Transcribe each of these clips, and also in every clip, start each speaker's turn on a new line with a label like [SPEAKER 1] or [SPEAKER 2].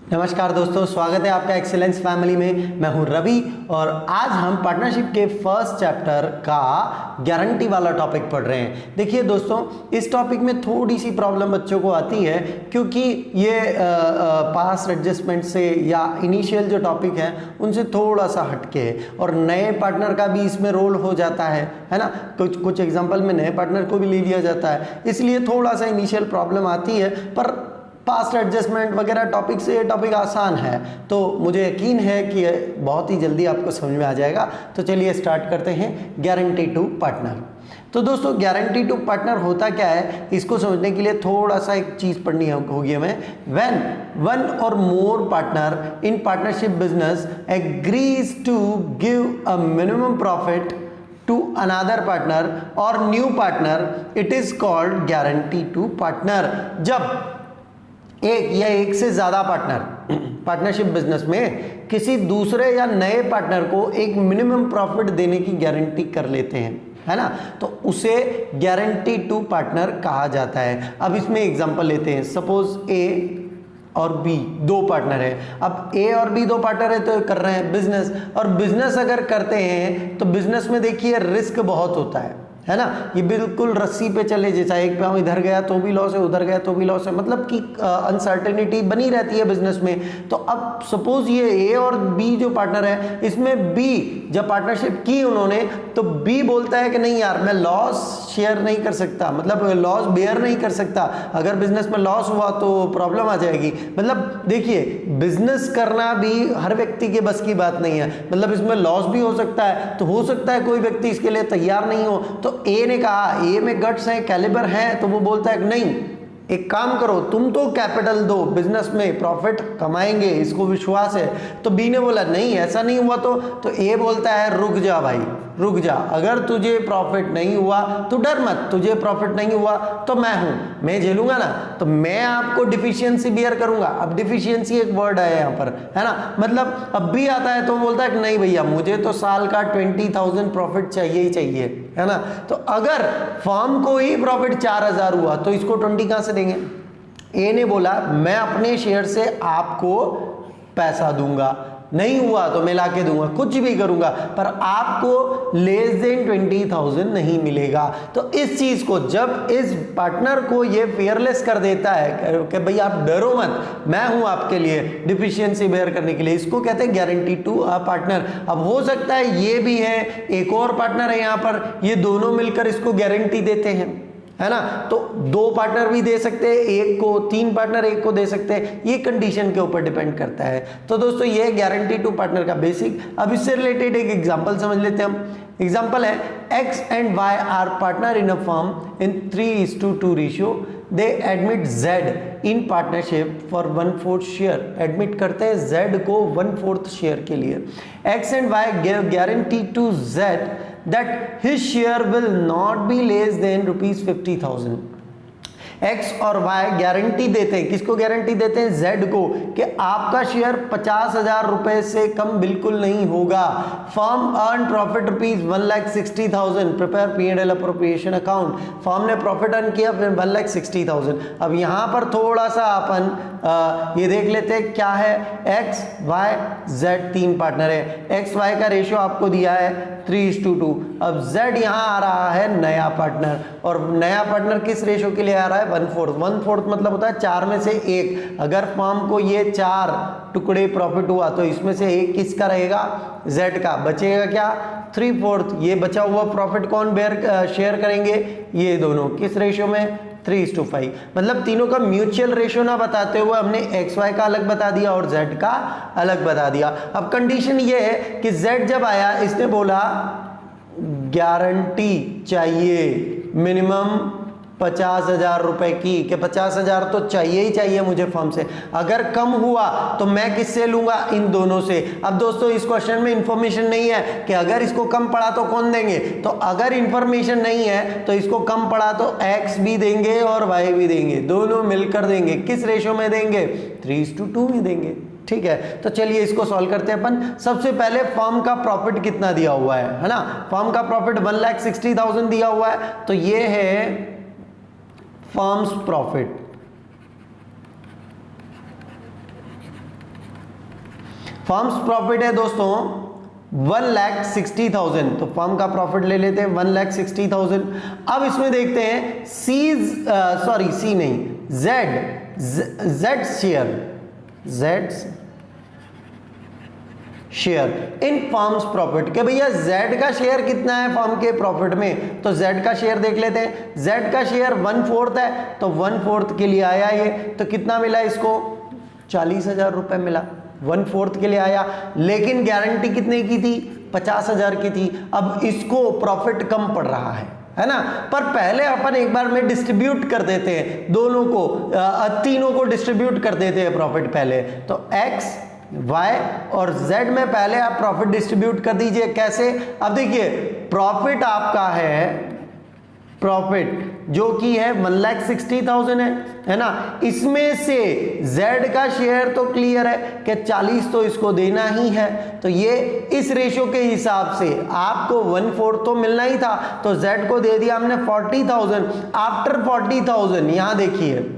[SPEAKER 1] नमस्कार दोस्तों, स्वागत है आपका एक्सीलेंस फैमिली में। मैं हूं रवि और आज हम पार्टनरशिप के फर्स्ट चैप्टर का गारंटी वाला टॉपिक पढ़ रहे हैं। देखिए दोस्तों, इस टॉपिक में थोड़ी सी प्रॉब्लम बच्चों को आती है क्योंकि ये पास्ट एडजस्टमेंट से या इनिशियल जो टॉपिक है उनसे थोड़ा सा हटके है और नए पार्टनर का भी इसमें रोल हो जाता है ना। कुछ एग्जाम्पल में नए पार्टनर को भी ले लिया जाता है, इसलिए थोड़ा सा इनिशियल प्रॉब्लम आती है। पर पास्ट एडजस्टमेंट वगैरह टॉपिक से ये टॉपिक आसान है, तो मुझे यकीन है कि बहुत ही जल्दी आपको समझ में आ जाएगा। तो चलिए स्टार्ट करते हैं गारंटी टू पार्टनर। तो दोस्तों, गारंटी टू पार्टनर होता क्या है, इसको समझने के लिए थोड़ा सा एक चीज़ पढ़नी होगी हमें। When one or more partner in partnership business agrees to give a minimum profit to another partner or new partner, it is called guarantee to partner. जब एक या एक से ज़्यादा पार्टनर पार्टनरशिप बिजनेस में किसी दूसरे या नए पार्टनर को एक मिनिमम प्रॉफिट देने की गारंटी कर लेते हैं, है ना, तो उसे गारंटी टू पार्टनर कहा जाता है। अब इसमें एग्जांपल लेते हैं। सपोज ए और बी दो पार्टनर है। अब ए और बी दो पार्टनर है तो कर रहे हैं बिजनेस, और बिजनेस अगर करते हैं तो बिजनेस में देखिए रिस्क बहुत होता है ना। ये बिल्कुल रस्सी पे चले जैसा, एक पाँव इधर गया तो भी लॉस है, उधर गया तो भी लॉस है, मतलब कि अनसर्टेनिटी बनी रहती है बिजनेस में। तो अब सपोज ये ए और बी जो पार्टनर है, इसमें बी जब पार्टनरशिप की उन्होंने, तो बी बोलता है कि नहीं यार, मैं लॉस शेयर नहीं कर सकता, मतलब लॉस बेयर नहीं कर सकता। अगर बिजनेस में लॉस हुआ तो प्रॉब्लम आ जाएगी। मतलब देखिए, बिजनेस करना भी हर व्यक्ति के बस की बात नहीं है, मतलब इसमें लॉस भी हो सकता है। तो हो सकता है कोई व्यक्ति इसके लिए तैयार नहीं हो। तो ए ने कहा, ए में गट्स है, कैलिबर है, तो वो बोलता है कि नहीं, एक काम करो, तुम तो कैपिटल दो, बिजनेस में प्रॉफिट कमाएंगे, इसको विश्वास है। तो बी ने बोला नहीं, ऐसा नहीं हुआ तो ए बोलता है रुक जा भाई, रुक जा, अगर तुझे प्रॉफिट नहीं हुआ तो डर मत, तुझे प्रॉफिट नहीं हुआ तो मैं हूं, मैं झेलूंगा ना, तो मैं आपको डिफिशियंसी बियर करूंगा। अब डिफिशियंसी एक वर्ड है यहाँ पर, है ना, मतलब अब भी आता है तो बोलता है कि नहीं भैया, मुझे तो साल का 20,000 प्रॉफिट चाहिए ही चाहिए, है ना। तो अगर फर्म को ही प्रॉफिट 4,000 हुआ तो इसको 20 कहां से देंगे। ए ने बोला मैं अपने शेयर से आपको पैसा दूंगा, नहीं हुआ तो मैं लाके दूंगा, कुछ भी करूंगा, पर आपको लेस देन 20,000 नहीं मिलेगा। तो इस चीज को जब इस पार्टनर को ये फेयरलेस कर देता है कि भाई आप डरो मत, मैं हूं आपके लिए डिफिशियंसी बेयर करने के लिए, इसको कहते हैं गारंटी टू अ पार्टनर। अब हो सकता है ये भी है, एक और पार्टनर है यहाँ पर, ये दोनों मिलकर इसको गारंटी देते हैं, है ना। तो दो पार्टनर भी दे सकते हैं, एक को, तीन पार्टनर एक को दे सकते हैं, ये कंडीशन के ऊपर डिपेंड करता है। तो दोस्तों, ये गारंटी टू पार्टनर का बेसिक। अब इससे रिलेटेड एक एग्जांपल समझ लेते हैं हम। एग्जांपल है, X and Y are partner in a firm in 3:2 ratio. They admit Z in partnership for 1/4 share. Admit करते हैं जेड को 1/4 शेयर के लिए। X and Y give guarantee to Z that his share will not be less than ₹50,000। X और Y guarantee देते हैं, किसको guarantee देते हैं, जेड को, कि आपका शेयर 50,000 रुपए से कम बिल्कुल नहीं होगा। Firm earn profit ₹1,60,000, prepare P&L appropriation account. Firm ने प्रॉफिट अर्न किया फिर 1,60,000। अब यहां पर थोड़ा सा अपन ये देख लेते हैं क्या है। एक्स वाई जेड तीन पार्टनर है, एक्स वाई का रेशियो आपको दिया है 3:2। अब जेड यहां आ रहा है नया पार्टनर, और नया पार्टनर किस रेशियो के लिए आ रहा है, 1/4। 1/4 मतलब होता है 4 में से 1। अगर फर्म को ये 4 टुकड़े प्रॉफिट हुआ तो इसमें से एक किसका रहेगा, जेड का। बचेगा क्या, 3/4। ये बचा हुआ प्रॉफिट कौन शेयर करेंगे, ये दोनों, किस रेशियो में, 3:5। मतलब तीनों का म्यूचुअल रेशियो ना बताते हुए हमने एक्स वाई का अलग बता दिया और जेड का अलग बता दिया। अब कंडीशन ये है कि जेड जब आया, इसने बोला गारंटी चाहिए मिनिमम 50,000 रुपए की, कि 50,000 तो चाहिए ही चाहिए मुझे फर्म से, अगर कम हुआ तो मैं किससे लूंगा, इन दोनों से। अब दोस्तों, इस क्वेश्चन में इंफॉर्मेशन नहीं है कि अगर इसको कम पड़ा तो कौन देंगे, तो अगर इंफॉर्मेशन नहीं है तो इसको कम पड़ा तो एक्स भी देंगे और वाई भी देंगे, दोनों मिलकर देंगे। किस रेशियो में देंगे, 3:2 में देंगे। ठीक है, तो चलिए इसको सॉल्व करते हैं अपन। सबसे पहले फर्म का प्रॉफिट कितना दिया हुआ है ना, फर्म का प्रॉफिट 1,60,000 दिया हुआ है, तो ये है फर्म्स प्रॉफिट। फर्म्स प्रॉफिट है दोस्तों 1,60,000, तो फर्म का प्रॉफिट ले लेते हैं 1,60,000। अब इसमें देखते हैं सी नहीं, Z share in firms profit, कि भैया जेड का शेयर कितना है फर्म के प्रॉफिट में, तो जेड का शेयर देख लेते हैं। जेड का शेयर 1/4 है, तो 1/4 के लिए आया ये, तो कितना मिला इसको 40,000 रुपए मिला, 1/4 के लिए आया। लेकिन गारंटी कितने की थी 50,000 की थी। अब इसको प्रॉफिट कम पड़ रहा है ना, पर पहले अपन एक बार में डिस्ट्रीब्यूट कर देते हैं दोनों को, तीनों को डिस्ट्रीब्यूट कर देते हैं प्रॉफिट पहले। तो एक्स वाई और जेड में पहले आप प्रॉफिट डिस्ट्रीब्यूट कर दीजिए। कैसे, अब देखिए प्रॉफिट आपका है, प्रॉफिट जो कि है 1,60,000 है ना, इसमें से जेड का शेयर तो क्लियर है कि 40 तो इसको देना ही है, तो ये इस रेशियो के हिसाब से आपको 1/4 तो मिलना ही था, तो जेड को दे दिया हमने 40,000। आफ्टर 40,000 यहां देखिए,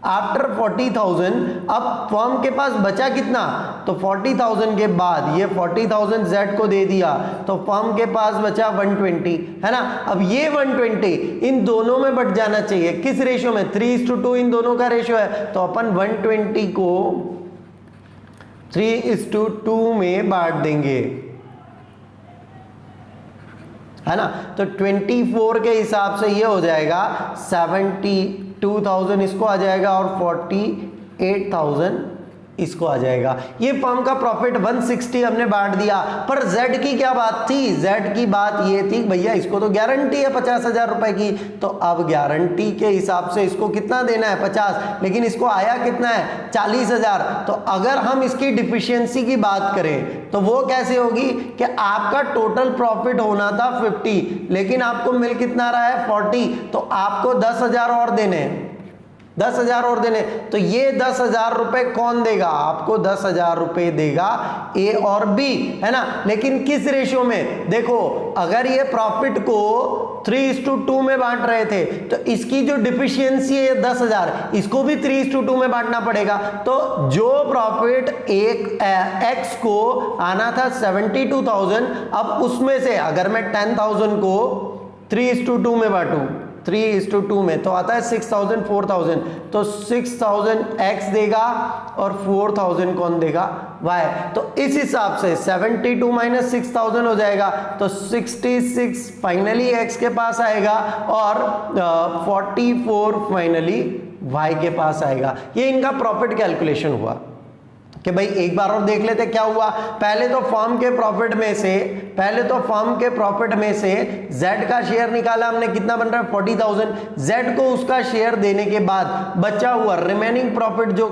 [SPEAKER 1] आफ्टर 40,000 अब फर्म के पास बचा कितना, तो 40,000 के बाद ये 40,000 जेड को दे दिया, तो फर्म के पास बचा 120 है ना। अब ये 120 इन दोनों में बट जाना चाहिए, किस रेशियो में 3:2 इन दोनों का रेशियो है, तो अपन 120 को 3:2 में बांट देंगे, है ना। तो 24 के हिसाब से ये हो जाएगा 72,000 इसको आ जाएगा और 48,000 इसको आ जाएगा। ये फर्म का प्रॉफिट 160 हमने बांट दिया। पर जेड की क्या बात थी, जेड की बात ये थी भैया इसको तो गारंटी है 50,000 रुपए की, तो अब गारंटी के हिसाब से इसको कितना देना है 50, लेकिन इसको आया कितना है 40,000। तो अगर हम इसकी डिफिशियंसी की बात करें तो वो कैसे होगी कि आपका टोटल प्रॉफिट होना था 50, लेकिन आपको मिल कितना रहा है 40, तो आपको 10,000 और देने, 10,000 और देने। तो ये 10,000 रुपए कौन देगा, आपको 10,000 रुपए देगा ए और बी, है ना। लेकिन किस रेशियो में, देखो अगर ये प्रॉफिट को 3:2 में बांट रहे थे, तो इसकी जो डिफिशियंसी है 10,000, इसको भी 3:2 में बांटना पड़ेगा। तो जो प्रॉफिट एक एक्स को आना था 72,000, अब उसमें से अगर मैं 10,000 को 3:2 में बांटूं, 3:2 में, तो आता है 6,000 4,000, तो 6,000 एक्स देगा और 4,000 कौन देगा वाई। तो इस हिसाब से 72 माइनस 6,000 हो जाएगा, तो 66 फाइनली एक्स के पास आएगा और 44 फाइनली वाई के पास आएगा। ये इनका प्रॉफिट कैलकुलेशन हुआ कि भाई एक बार और देख लेते क्या हुआ। पहले तो फर्म के प्रॉफिट में से जेड का शेयर निकाला हमने, कितना बन रहा है 40,000। जेड को उसका शेयर देने के बाद बचा हुआ रिमेनिंग प्रॉफिट जो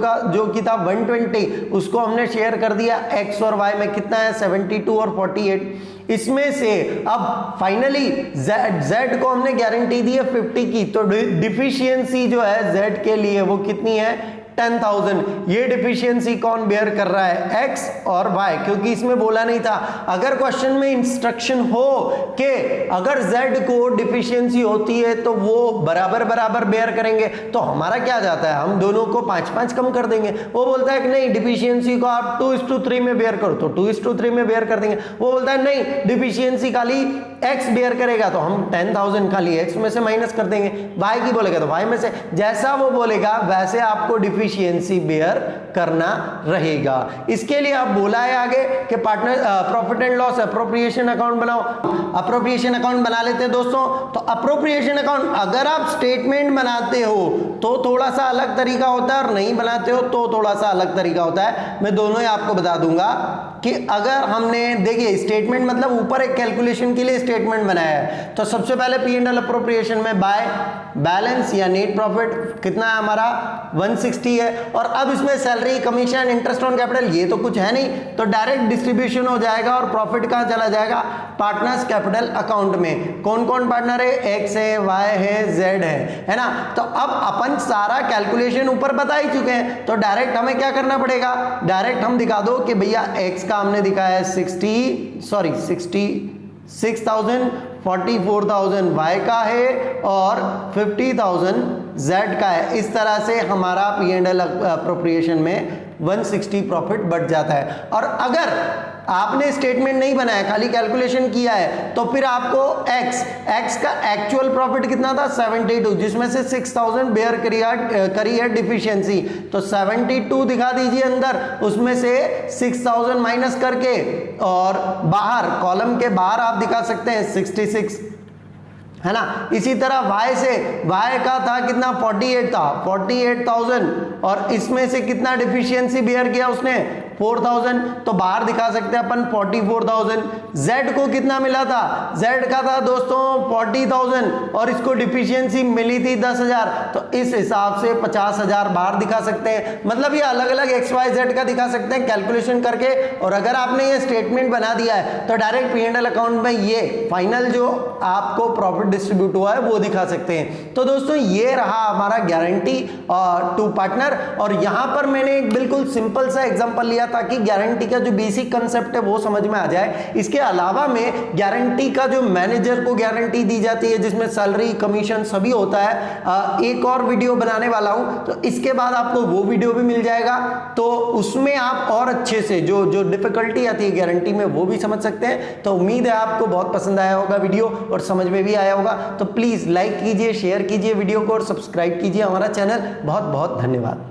[SPEAKER 1] कि था 120, उसको हमने शेयर कर दिया एक्स और वाई में, कितना है 72 और 48। इसमें से अब फाइनली जेड को हमने गारंटी दी है 50 की, तो डिफिशियंसी जो है जेड के लिए वो कितनी है 10,000। ये डिफिशियंसी कौन बेयर कर रहा है, एक्स और वाई, क्योंकि इसमें बोला नहीं था। अगर क्वेश्चन में इंस्ट्रक्शन हो कि अगर जेड को डिफिशियंसी होती है तो वो बराबर बराबर बेयर करेंगे, तो हमारा क्या जाता है, हम दोनों को 5-5 कम कर देंगे। वो बोलता है कि नहीं डिफिशियंसी को आप 2:3 में बेयर करो, तो 2:3 में बेयर कर देंगे। वो बोलता है नहीं डिफिशियंसी खाली एक्स बेयर करेगा, तो हम 10,000 खाली एक्स में से माइनस कर देंगे। वाई की बोलेगा तो वाई में से, जैसा वो बोलेगा वैसे आपको डिफिशियंसी बेयर करना रहेगा। इसके लिए आप बोला है आगे कि partner profit and loss appropriation account बनाओ। अप्रोप्रिएशन अकाउंट बना लेते हैं दोस्तों। तो अप्रोप्रिएशन अकाउंट अगर आप स्टेटमेंट बनाते हो तो थोड़ा सा अलग तरीका होता है, और नहीं बनाते हो तो थोड़ा सा अलग तरीका होता है। मैं दोनों ही आपको बता दूंगा कि अगर हमने देखिए स्टेटमेंट मतलब ऊपर एक कैलकुलेशन के लिए स्टेटमेंट बनाया है, तो सबसे पहले P&L अप्रोप्रिएशन में बाय बैलेंस या नेट प्रॉफिट कितना है हमारा 160 है, और अब इसमें salary commission interest on capital ये तो कुछ है नहीं, तो डायरेक्ट डिस्ट्रीब्यूशन हो जाएगा और प्रॉफिट कहां चला जाएगा पार्टनर्स कैपिटल अकाउंट में। कौन कौन पार्टनर है, एक्स है, वाई है, जेड है ना। तो अब अपन सारा कैलकुलेशन ऊपर बता ही चुके हैं, तो डायरेक्ट हमें क्या करना पड़ेगा, डायरेक्ट हम दिखा दो कि भैया एक्स का हमने दिखाया है 66,000, 44,000 वाई का है और 50,000 जेड का है। इस तरह से हमारा P&L अप्रोप्रिएशन में 160 प्रॉफिट बढ़ जाता है। और अगर आपने स्टेटमेंट नहीं बनाया, खाली कैलकुलेशन किया है, तो फिर आपको x का एक्चुअल प्रॉफिट कितना था 72, जिसमें से 6000 बेयर करी है डिफिशियंसी, तो 72 दिखा दीजिए अंदर, उसमें से 6000 माइनस करके, और बाहर कॉलम के बाहर आप दिखा सकते हैं 66, है ना। इसी तरह y से, y का था कितना 48 था, 48,000, और इसमें से कितना डिफिशियंसी बेयर किया उसने 4000, तो बाहर दिखा सकते हैं अपन 44,000। z को कितना मिला था, z का था दोस्तों 40,000 और इसको डिफिशियंसी मिली थी 10,000, तो इस हिसाब से 50,000 बाहर दिखा सकते हैं। मतलब ये अलग अलग XYZ का दिखा सकते हैं कैलकुलेशन करके, और अगर आपने ये स्टेटमेंट बना दिया है तो डायरेक्ट P&L अकाउंट में ये फाइनल जो आपको प्रॉफिट डिस्ट्रीब्यूट हुआ है वो दिखा सकते हैं। तो दोस्तों ये रहा हमारा गारंटी टू पार्टनर, और यहां पर मैंने एक बिल्कुल सिंपल सा एग्जांपल लिया ताकि गारंटी का जो बेसिक कंसेप्ट है वो समझ में आ जाए। इसके अलावा में गारंटी का जो मैनेजर को गारंटी दी जाती है जिसमें सैलरी कमीशन सभी होता है, एक और वीडियो बनाने वाला हूं, तो इसके बाद आपको वो वीडियो भी मिल जाएगा, तो उसमें आप और अच्छे से जो जो डिफिकल्टी आती है गारंटी में वो भी समझ सकते हैं। तो उम्मीद है आपको बहुत पसंद आया होगा वीडियो और समझ में भी आया होगा। तो प्लीज लाइक कीजिए, शेयर कीजिए वीडियो को और सब्सक्राइब कीजिए हमारा चैनल। बहुत बहुत धन्यवाद।